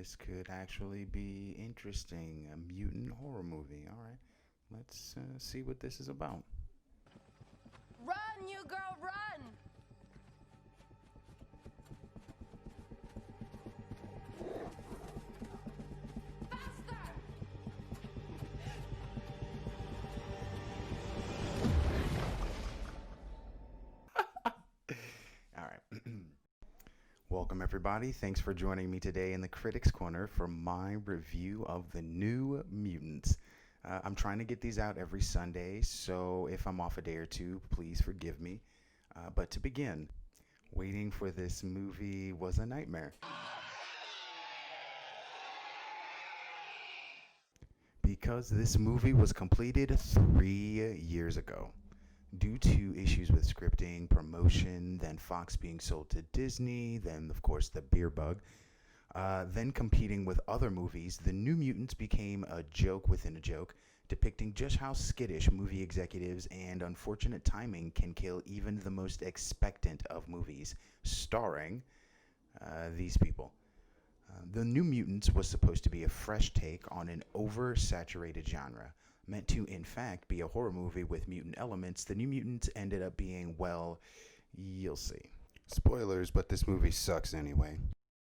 This could actually be interesting. A mutant horror movie. All right, let's see what this is about. Run, you girl, run! Faster! All right. Welcome, everybody. Thanks for joining me today in the Critics Corner for my review of the New Mutants. I'm trying to get these out every Sunday, so if I'm off a day or two, please forgive me. But to begin, waiting for this movie was a nightmare. Because this movie was completed 3 years ago. Due to issues with scripting, promotion, then Fox being sold to Disney, then, of course, the beer bug, then competing with other movies, The New Mutants became a joke within a joke, depicting just how skittish movie executives and unfortunate timing can kill even the most expectant of movies, starring these people. The New Mutants was supposed to be a fresh take on an oversaturated genre. Meant to, in fact, be a horror movie with mutant elements, The New Mutants ended up being, well, you'll see. Spoilers, but this movie sucks anyway.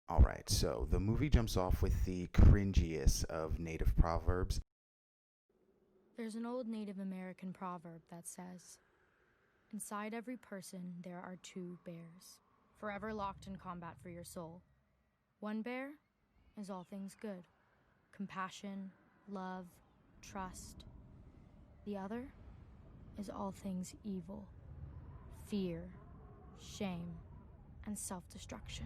Alright, so the movie jumps off with the cringiest of native proverbs. There's an old Native American proverb that says, "Inside every person there are two bears, forever locked in combat for your soul. One bear is all things good, compassion, love, trust. The other is all things evil, fear, shame, and self-destruction."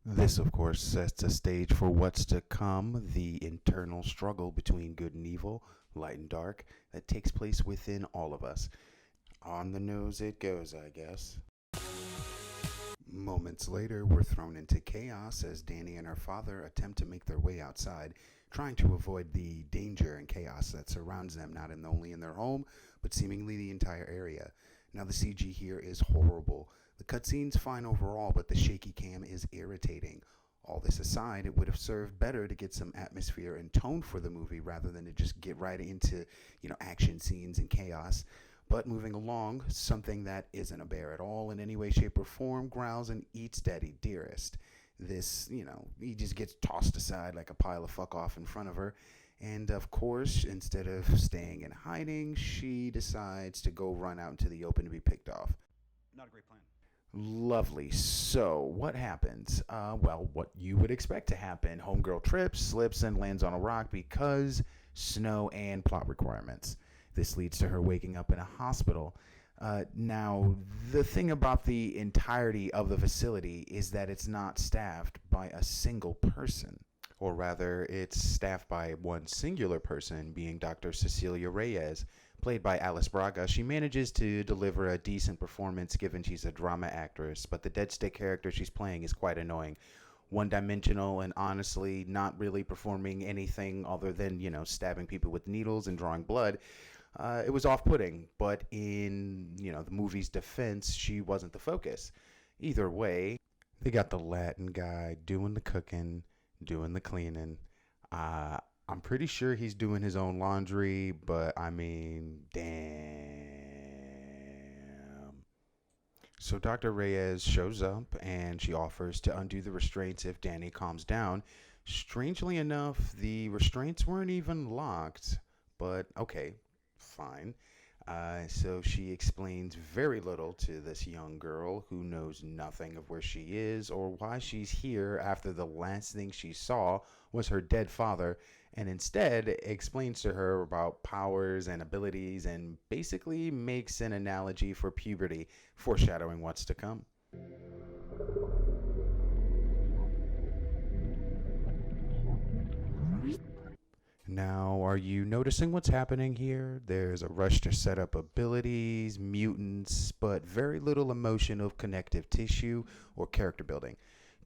This, of course, sets the stage for what's to come, the internal struggle between good and evil, light and dark, that takes place within all of us. On the nose it goes, I guess. Moments later, we're thrown into chaos as Danny and her father attempt to make their way outside, trying to avoid the danger and chaos that surrounds them, not only in their home, but seemingly the entire area. Now, the CG here is horrible. The cutscene's fine overall, but the shaky cam is irritating. All this aside, it would have served better to get some atmosphere and tone for the movie rather than to just get right into, action scenes and chaos. But moving along, something that isn't a bear at all in any way, shape, or form growls and eats Daddy Dearest. This, he just gets tossed aside like a pile of fuck off in front of her. And of course, instead of staying in hiding, she decides to go run out into the open to be picked off. Not a great plan. Lovely. So, what happens? Well, what you would expect to happen. Homegirl trips, slips, and lands on a rock because snow and plot requirements. This leads to her waking up in a hospital. Now, the thing about the entirety of the facility is that it's not staffed by a single person. Or rather, it's staffed by one singular person, being Dr. Cecilia Reyes, played by Alice Braga. She manages to deliver a decent performance given she's a drama actress, but the dead stick character she's playing is quite annoying. One-dimensional and honestly not really performing anything other than, stabbing people with needles and drawing blood. It was off-putting, but in, the movie's defense, she wasn't the focus. Either way, they got the Latin guy doing the cooking, doing the cleaning. I'm pretty sure he's doing his own laundry, but I mean, damn. So Dr. Reyes shows up and she offers to undo the restraints if Danny calms down. Strangely enough, the restraints weren't even locked, but okay, fine. So she explains very little to this young girl who knows nothing of where she is or why she's here after the last thing she saw was her dead father, and instead explains to her about powers and abilities and basically makes an analogy for puberty, foreshadowing what's to come. Now, are you noticing what's happening here? There's a rush to set up abilities, mutants, but very little emotion of connective tissue or character building.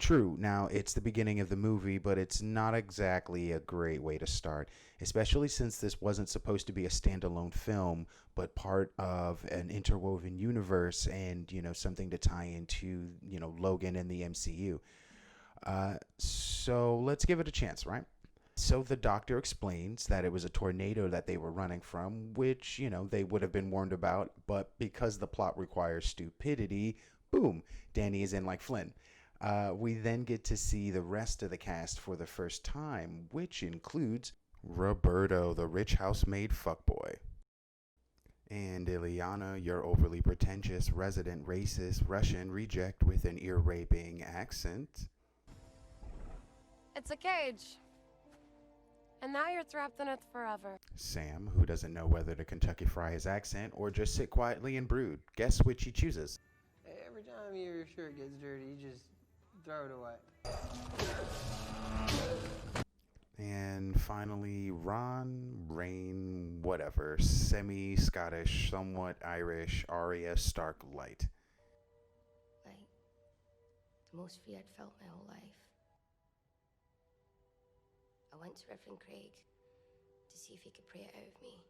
True, now it's the beginning of the movie, but it's not exactly a great way to start, especially since this wasn't supposed to be a standalone film, but part of an interwoven universe and, something to tie into, Logan and the MCU. So let's give it a chance, right? So the doctor explains that it was a tornado that they were running from, which, they would have been warned about, but because the plot requires stupidity, boom, Danny is in like Flynn. We then get to see the rest of the cast for the first time, which includes Roberto, the rich housemaid fuckboy, and Ilyana, your overly pretentious, resident racist Russian reject with an ear-raping accent. It's a cage. And now you're trapped in it forever. Sam, who doesn't know whether to Kentucky fry his accent or just sit quietly and brood. Guess which he chooses. Every time your shirt gets dirty, you just throw it away. And finally, Ron, Rain, whatever, semi-Scottish, somewhat Irish, Arya Stark Light. Like, the most fear I'd felt my whole life. I went to Reverend Craig to see if he could pray it out of me.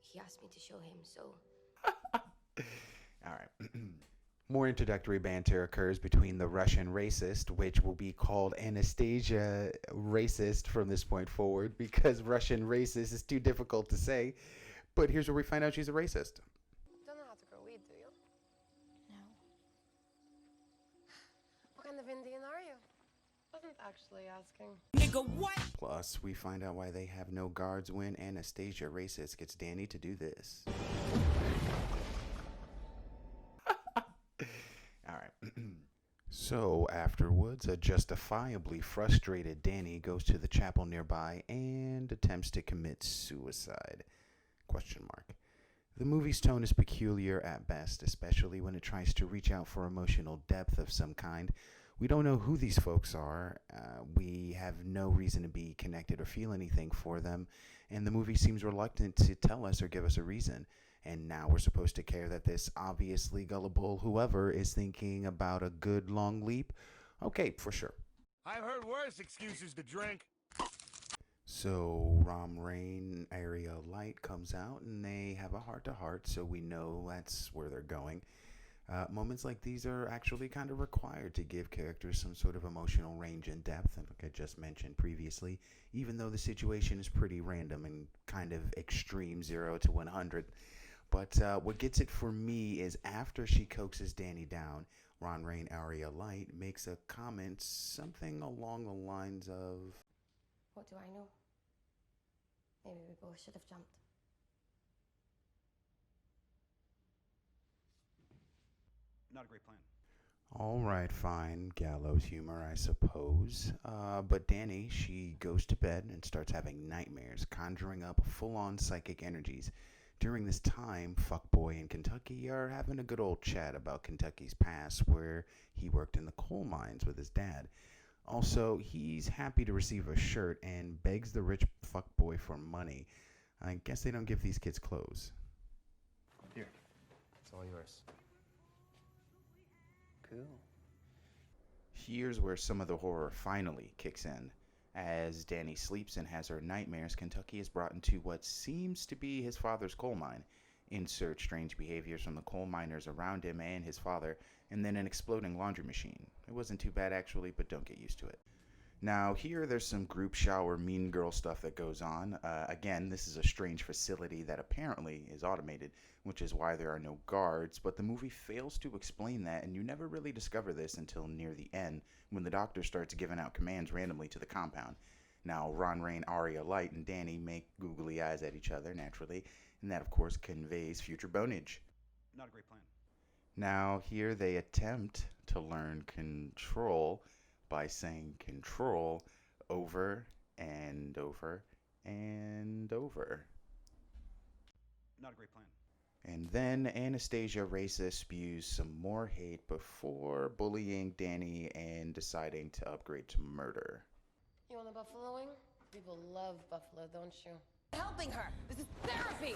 He asked me to show him, so... All right. More introductory banter occurs between the Russian racist, which will be called Anastasia racist from this point forward, because Russian racist is too difficult to say. But here's where we find out she's a racist. Don't know how to grow weed, do you? No. What kind of Indian are you? Wasn't actually asking. Plus, we find out why they have no guards when Anastasia racist gets Danny to do this. All right. So afterwards, a justifiably frustrated Danny goes to the chapel nearby and attempts to commit suicide. Question mark. The movie's tone is peculiar at best, especially when it tries to reach out for emotional depth of some kind. We don't know who these folks are. We have no reason to be connected or feel anything for them, and the movie seems reluctant to tell us or give us a reason. And now we're supposed to care that this obviously gullible whoever is thinking about a good long leap? Okay, for sure. I've heard worse excuses to drink. So Rom Rain Area Light comes out and they have a heart-to-heart, so we know that's where they're going. Moments like these are actually kind of required to give characters some sort of emotional range and depth, and like I just mentioned previously, even though the situation is pretty random and kind of extreme 0 to 100. But what gets it for me is after she coaxes Danny down, Ron Rain Area Light makes a comment, something along the lines of, What do I know? Maybe we both should have jumped. Not a great plan. all right, fine, gallows humor, I suppose. But Danny, she goes to bed and starts having nightmares, conjuring up full-on psychic energies. During this time, Fuckboy and Kentucky are having a good old chat about Kentucky's past, where he worked in the coal mines with his dad. Also, he's happy to receive a shirt and begs the rich fuckboy for money. I guess they don't give these kids clothes. Here, it's all yours. Cool. Here's where some of the horror finally kicks in. As Danny sleeps and has her nightmares, Kentucky is brought into what seems to be his father's coal mine. Insert strange behaviors from the coal miners around him and his father, and then an exploding laundry machine. It wasn't too bad actually, but don't get used to it. Now here there's some group shower mean girl stuff that goes on. Again, this is a strange facility that apparently is automated, which is why there are no guards, but the movie fails to explain that, and you never really discover this until near the end, when the doctor starts giving out commands randomly to the compound. Now Ron, Rain, Arya, Light, and Danny make googly eyes at each other naturally, and that of course conveys future bonage. Not a great plan. Now here they attempt to learn control by saying control over and over and over. Not a great plan. And then Anastasia Racist spews some more hate before bullying Danny and deciding to upgrade to murder. You want a buffalo wing? People love buffalo, don't you? Helping her. This is therapy.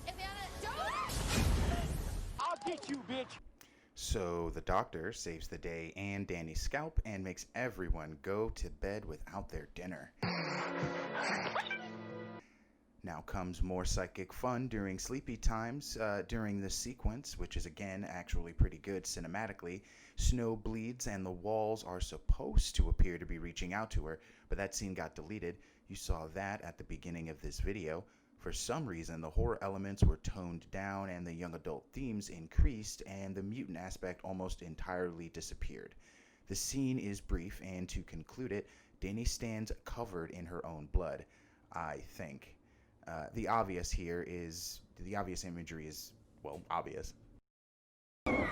Ivyana, don't! I'll get you, bitch! So the doctor saves the day and Danny's scalp and makes everyone go to bed without their dinner. Now comes more psychic fun during sleepy times. During this sequence, which is again actually pretty good cinematically, Snow bleeds and the walls are supposed to appear to be reaching out to her, but that scene got deleted. You saw that at the beginning of this video. For some reason, the horror elements were toned down and the young adult themes increased, and the mutant aspect almost entirely disappeared. The scene is brief, and to conclude it, Danny stands covered in her own blood, I think. The obvious imagery is, well, obvious. Danny?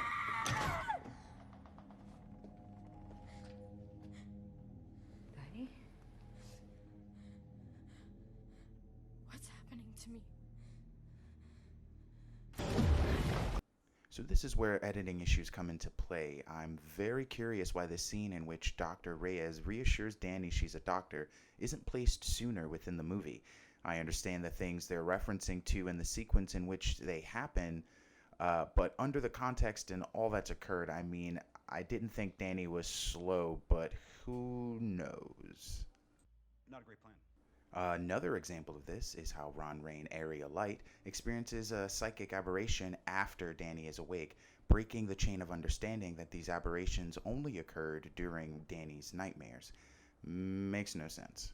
What's happening to me? So this is where editing issues come into play. I'm very curious why the scene in which Dr. Reyes reassures Danny she's a doctor isn't placed sooner within the movie. I understand the things they're referencing to in the sequence in which they happen, but under the context and all that's occurred, I mean, I didn't think Danny was slow, but who knows? Not a great plan. Another example of this is how Ron Rain Area Light experiences a psychic aberration after Danny is awake, breaking the chain of understanding that these aberrations only occurred during Danny's nightmares. Makes no sense.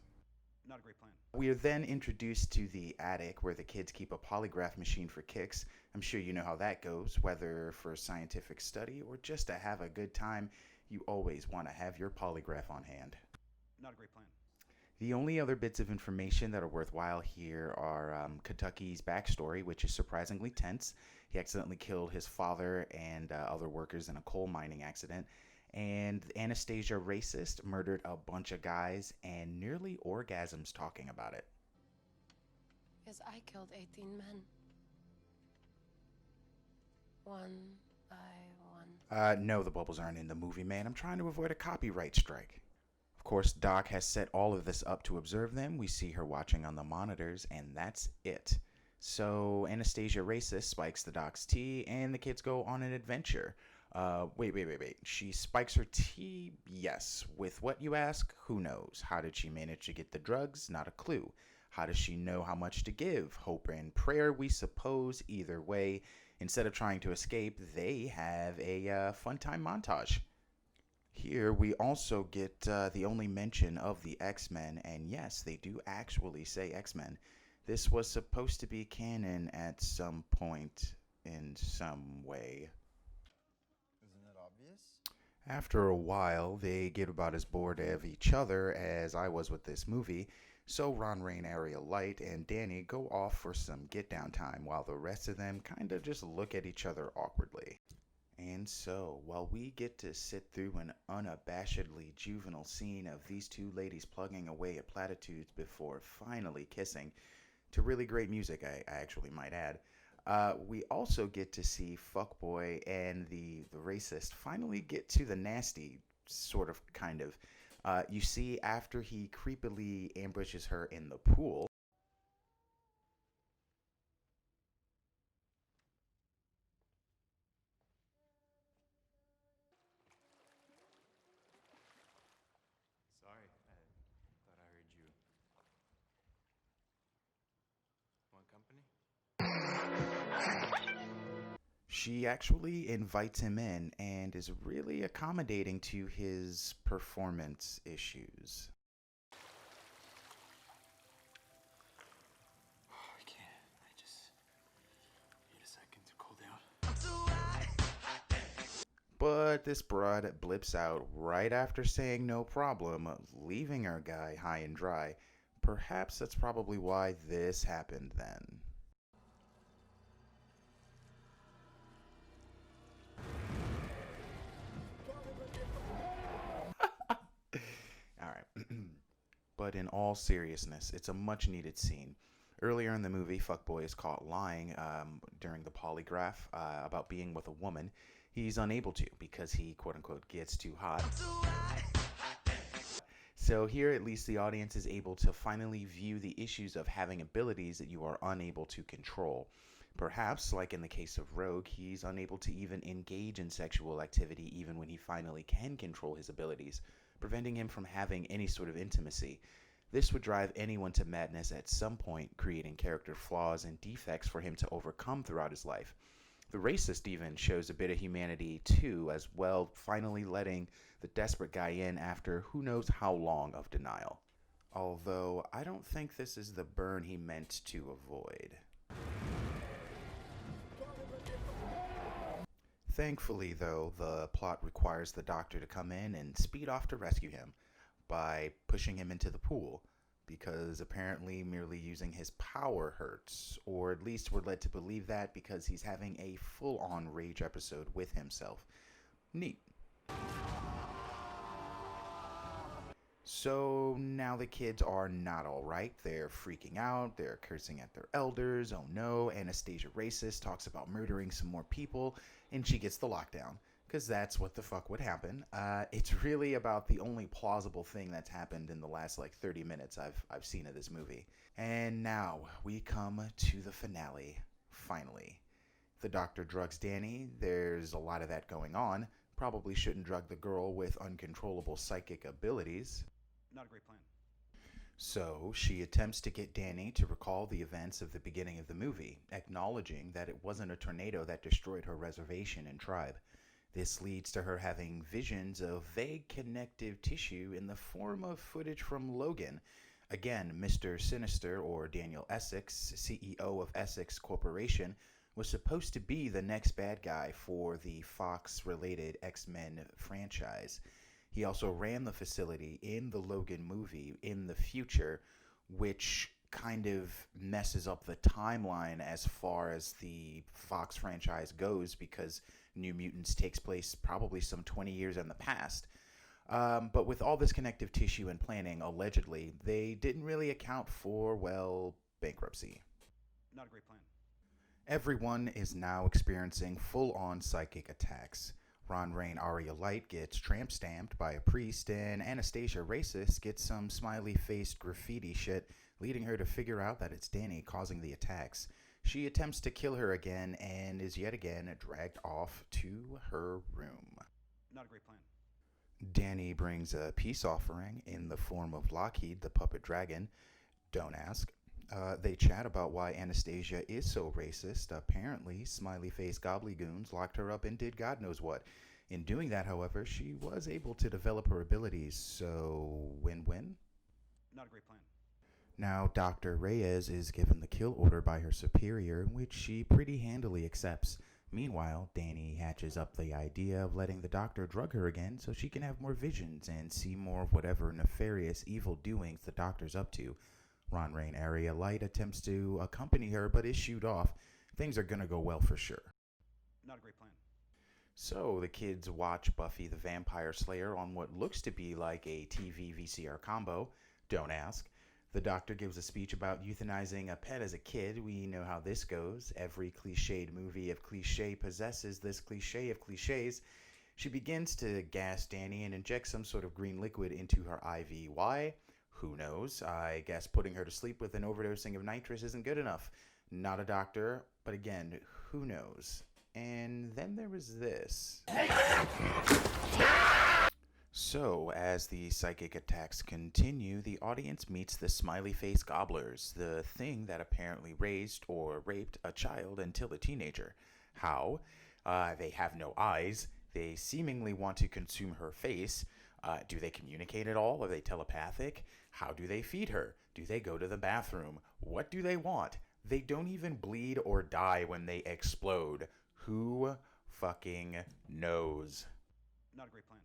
Not a great plan. We are then introduced to the attic where the kids keep a polygraph machine for kicks. I'm sure you know how that goes, whether for scientific study or just to have a good time. You always want to have your polygraph on hand. Not a great plan. The only other bits of information that are worthwhile here are Kentucky's backstory, which is surprisingly tense. He accidentally killed his father and other workers in a coal mining accident. And Anastasia Racist murdered a bunch of guys and nearly orgasms talking about it. Yes, I killed 18 men. One by one. No, the bubbles aren't in the movie, man. I'm trying to avoid a copyright strike. Of course, Doc has set all of this up to observe them. We see her watching on the monitors, and that's it. So Anastasia Racist spikes the Doc's tea, and the kids go on an adventure. Wait. She spikes her tea? Yes. With what, you ask? Who knows? How did she manage to get the drugs? Not a clue. How does she know how much to give? Hope and prayer, we suppose. Either way, instead of trying to escape, they have a fun time montage. Here we also get the only mention of the X-Men, and yes, they do actually say X-Men. This was supposed to be canon at some point in some way. Isn't it obvious? After a while, they get about as bored of each other as I was with this movie, so Ron Rain Area Light and Danny go off for some get-down time while the rest of them kinda just look at each other awkwardly. And so, while we get to sit through an unabashedly juvenile scene of these two ladies plugging away at platitudes before finally kissing, to really great music, I actually might add, we also get to see Fuckboy and the Racist finally get to the nasty, sort of, kind of. You see, after he creepily ambushes her in the pool, Sorry, I thought I heard you. Want company? she actually invites him in and is really accommodating to his performance issues. I can't. I just need a second to cool down. But this broad blips out right after saying no problem, leaving our guy high and dry. Perhaps that's probably why this happened then. Alright. But in all seriousness, it's a much needed scene. Earlier in the movie, Fuckboy is caught lying during the polygraph about being with a woman. He's unable to because he, quote-unquote, gets too hot. So here, at least, the audience is able to finally view the issues of having abilities that you are unable to control. Perhaps, like in the case of Rogue, he's unable to even engage in sexual activity even when he finally can control his abilities, preventing him from having any sort of intimacy. This would drive anyone to madness at some point, creating character flaws and defects for him to overcome throughout his life. The racist even shows a bit of humanity too, as well, finally letting the desperate guy in after who knows how long of denial. Although, I don't think this is the burn he meant to avoid. Thankfully, though, the plot requires the Doctor to come in and speed off to rescue him by pushing him into the pool, because apparently merely using his power hurts, or at least we're led to believe that because he's having a full-on rage episode with himself. Neat. So now the kids are not alright. They're freaking out. They're cursing at their elders. Oh no, Anastasia racist talks about murdering some more people, and she gets the lockdown, because that's what the fuck would happen. It's really about the only plausible thing that's happened in the last 30 minutes I've seen of this movie. And now we come to the finale, finally. The Doctor drugs Danny. There's a lot of that going on. Probably shouldn't drug the girl with uncontrollable psychic abilities. Not a great plan. So she attempts to get Danny to recall the events of the beginning of the movie, acknowledging that it wasn't a tornado that destroyed her reservation and tribe. This leads to her having visions of vague connective tissue in the form of footage from Logan. Again, Mr. Sinister, or Daniel Essex, CEO of Essex Corporation, was supposed to be the next bad guy for the Fox-related X-Men franchise. He also ran the facility in the Logan movie in the future, which kind of messes up the timeline as far as the Fox franchise goes, because New Mutants takes place probably some 20 years in the past. But with all this connective tissue and planning, allegedly, they didn't really account for, well, bankruptcy. Not a great plan. Everyone is now experiencing full-on psychic attacks. Ron Rain Aria Light gets tramp-stamped by a priest, and Anastasia Racist gets some smiley-faced graffiti shit, leading her to figure out that it's Danny causing the attacks. She attempts to kill her again, and is yet again dragged off to her room. Not a great plan. Danny brings a peace offering in the form of Lockheed, the puppet dragon. Don't ask. They chat about why Anastasia is so racist. Apparently, smiley-faced gobblygoons locked her up and did God knows what. In doing that, however, she was able to develop her abilities, so win-win? Not a great plan. Now, Dr. Reyes is given the kill order by her superior, which she pretty handily accepts. Meanwhile, Danny hatches up the idea of letting the Doctor drug her again so she can have more visions and see more of whatever nefarious evil doings the Doctor's up to. Ron Rain Area Light attempts to accompany her, but is shooed off. Things are gonna go well for sure. Not a great plan. So the kids watch Buffy the Vampire Slayer on what looks to be like a TV VCR combo. Don't ask. The Doctor gives a speech about euthanizing a pet as a kid. We know how this goes. Every cliched movie of cliche possesses this cliche of cliches. She begins to gas Danny and inject some sort of green liquid into her IV. Why? Who knows? I guess putting her to sleep with an overdosing of nitrous isn't good enough. Not a doctor, but again, who knows? And then there was this. So, as the psychic attacks continue, the audience meets the smiley face gobblers, the thing that apparently raised or raped a child until a teenager. How? They have no eyes. They seemingly want to consume her face. Do they communicate at all? Are they telepathic? How do they feed her? Do they go to the bathroom? What do they want? They don't even bleed or die when they explode. Who fucking knows? Not a great plan.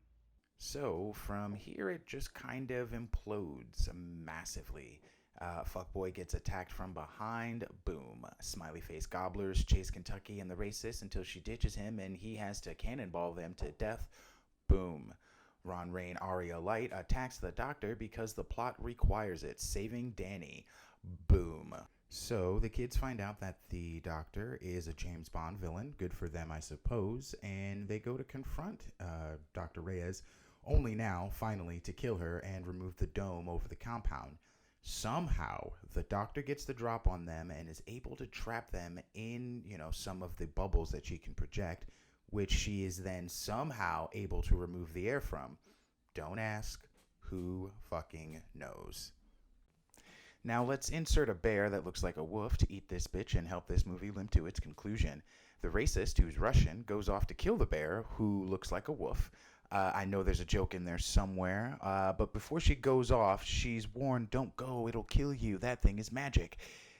So, from here it just kind of implodes massively. Fuckboy gets attacked from behind. Boom. Smiley face gobblers chase Kentucky and the racist until she ditches him and he has to cannonball them to death. Boom. Ron Rain Aria Light attacks the Doctor because the plot requires it, saving Danny. Boom. So the kids find out that the Doctor is a James Bond villain. Good for them, I suppose. And they go to confront Dr. Reyes, only now, finally, to kill her and remove the dome over the compound. Somehow, the doctor gets the drop on them and is able to trap them in, some of the bubbles that she can project, which she is then somehow able to remove the air from. Don't ask. Who fucking knows? Now let's insert a bear that looks like a wolf to eat this bitch and help this movie limp to its conclusion. The racist, who's Russian, goes off to kill the bear, who looks like a wolf. I know there's a joke in there somewhere, but before she goes off, she's warned, don't go, it'll kill you, that thing is magic.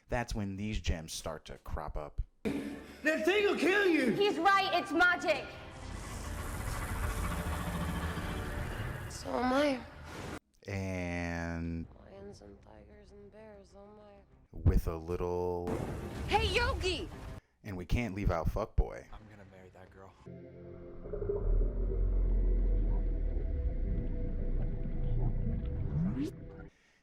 That's when these gems start to crop up. That thing will kill you! He's right, it's magic! So am I. And Lions and tigers and bears, oh my. with a little... Hey, Yogi! And we can't leave out fuckboy. I'm gonna marry that girl.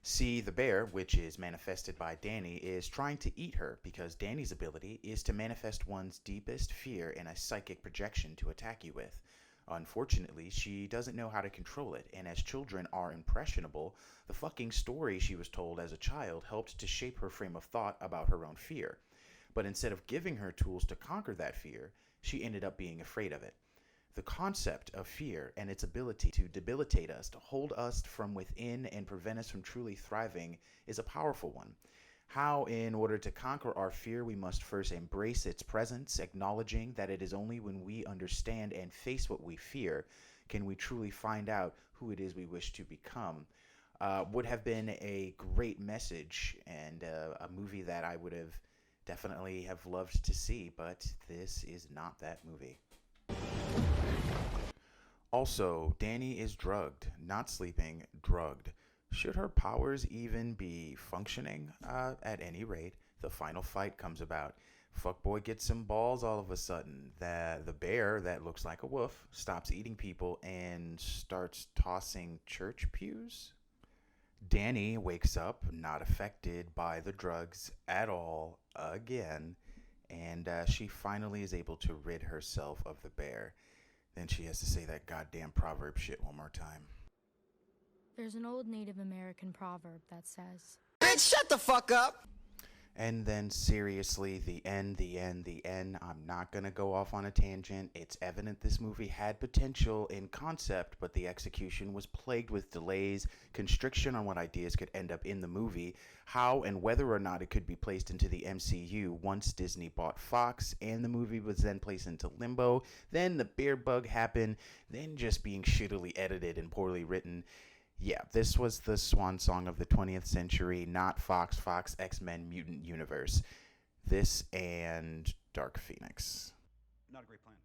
See, the bear, which is manifested by Danny, is trying to eat her because Danny's ability is to manifest one's deepest fear in a psychic projection to attack you with. Unfortunately, she doesn't know how to control it, and as children are impressionable, the fucking story she was told as a child helped to shape her frame of thought about her own fear. But instead of giving her tools to conquer that fear, she ended up being afraid of it. The concept of fear and its ability to debilitate us, to hold us from within and prevent us from truly thriving is a powerful one. How, in order to conquer our fear, we must first embrace its presence, acknowledging that it is only when we understand and face what we fear can we truly find out who it is we wish to become. Would have been a great message and a movie that I would have definitely have loved to see, but this is not that movie. Also, Danny is drugged, not sleeping, drugged. Should her powers even be functioning? At any rate, the final fight comes about. Fuckboy gets some balls all of a sudden. The bear that looks like a wolf stops eating people and starts tossing church pews. Danny wakes up, not affected by the drugs at all, again, and she finally is able to rid herself of the bear. Then she has to say that goddamn proverb shit one more time. There's an old Native American proverb that says, Bitch, shut the fuck up! And then seriously, the end. I'm not gonna go off on a tangent. It's evident this movie had potential in concept, but the execution was plagued with delays, constriction on what ideas could end up in the movie, how and whether or not it could be placed into the MCU once Disney bought Fox, and the movie was then placed into limbo, then the bear bug happened, then just being shittily edited and poorly written. Yeah, this was the swan song of the 20th century, not Fox X-Men Mutant Universe. This and Dark Phoenix. Not a great plan.